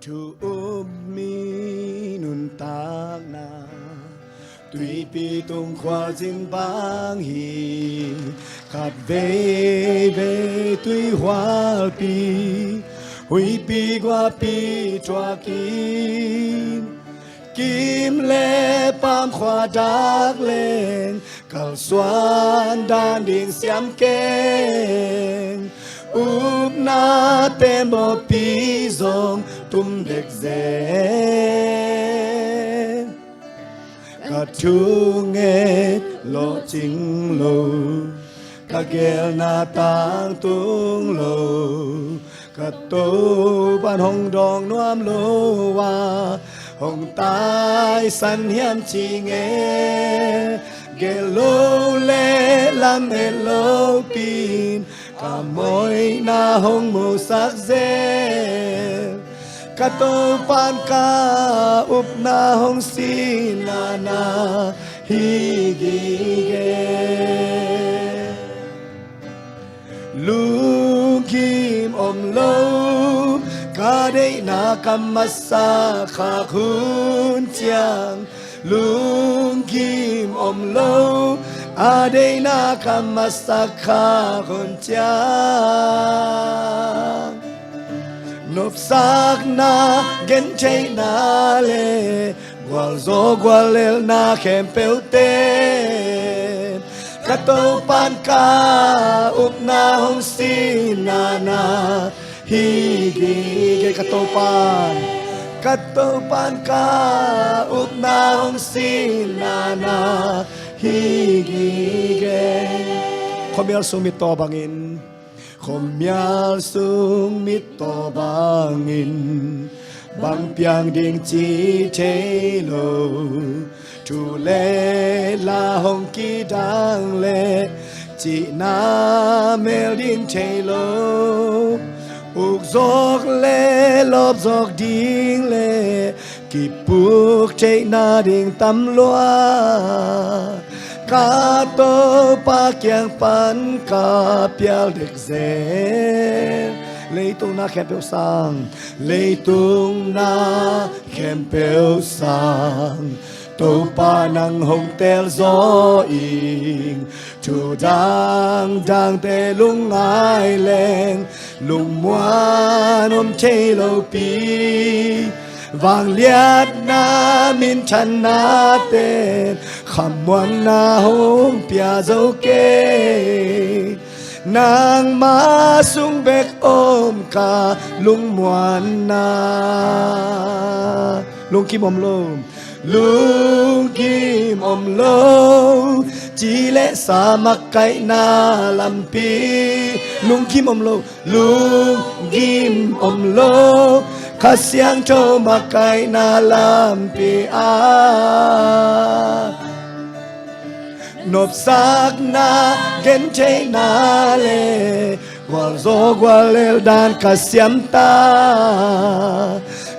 thu mi nun tak na tuy pi tung khoa dinh bang hi khát về tuy hoa pi hui pi qua pi choa kim lệ pam khoa đắc lên cầu xoan đan điện xiêm keng na tem bo pi zong tum dek ze cả chu nghe lo chính lo cả gel na tang tung lo cả tô ban hồng đong nuam lo wa hồng tai san hiam chi nghe gel lo le lam e lo pin cả môi na hồng màu sắc dê cả tô pan ca up na hồng si na hi gi ge lu kim lâu cả đây na kam masa kha khun chiang lu kim lâu đây na kam masa kha khun chiang nộp xác na gen chay na le gwal zo gwal el na khem pel te kato pan ka up na hong si na hi gi kato pan ka up na hong si na hi gi ge khomial sumit to bangin khomial sung mit to bangin bang piang ding chi che lo chu le la hong ki dang le chi na mel ding che lo uk zok le lop zok ding le ki puk che na ding tam loa cả tô pa kiang pan ka pial dek ze lấy tung na khem peo sang lấy tung na khem peo sang tô pa nang hong tel gió ing chu dang te lung ai leng lung muan om che lo pi vàng liệt na min chan na tên kham muan na hong pia dâu kê nàng ma sung bek ôm ka lung muan na lung kim om lo chỉ lẽ sa mặc cái na làm pi lung kim om lo khát xiang châu mà cái na làm pi nộp xác na gen che na le gwal zo gwal el dan khát xiam ta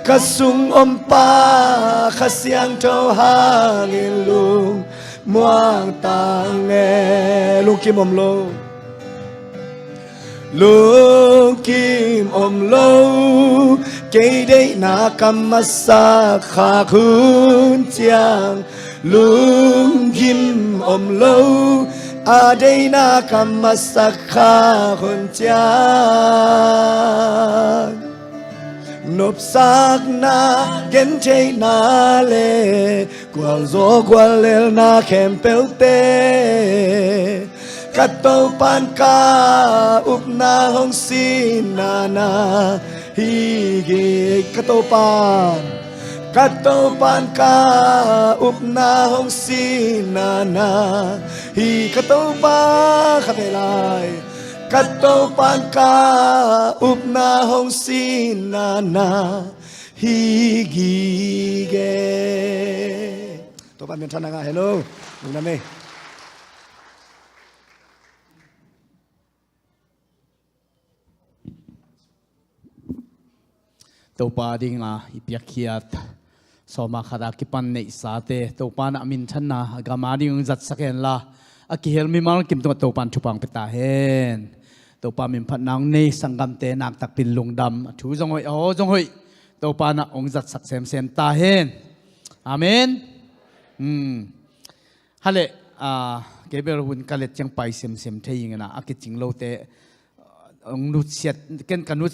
khát sung om pa khát xiang châu hang in lung muang tang nghe lung kim om lo cây đây na kam masa kha khun chiang lung kim om lo đây na kam masa kha khun chiang nộp xác na gen che na le gwal zo gwal el na khem pel te kato pan ka up na hong si na hi gi kato pan ka up na hong si na hi kato pa khate lai kato pan ka up na hong si na hi gi ge to pan miền Thanh nga hello mừng năm đi topa ding a ipiakhiat soma khada kipan nei sate topa na min thanna gama ding zat saken la akihel mi mal kim to topan chupang peta hen topa min phat nang nei sangam te nak tak pin lungdam thu jong hoi to pa na ong zat sak sem ta hen amen hale ke ber hun kalet chang pai sem thei ngena akit ching lo te ong nu chiat ken kanut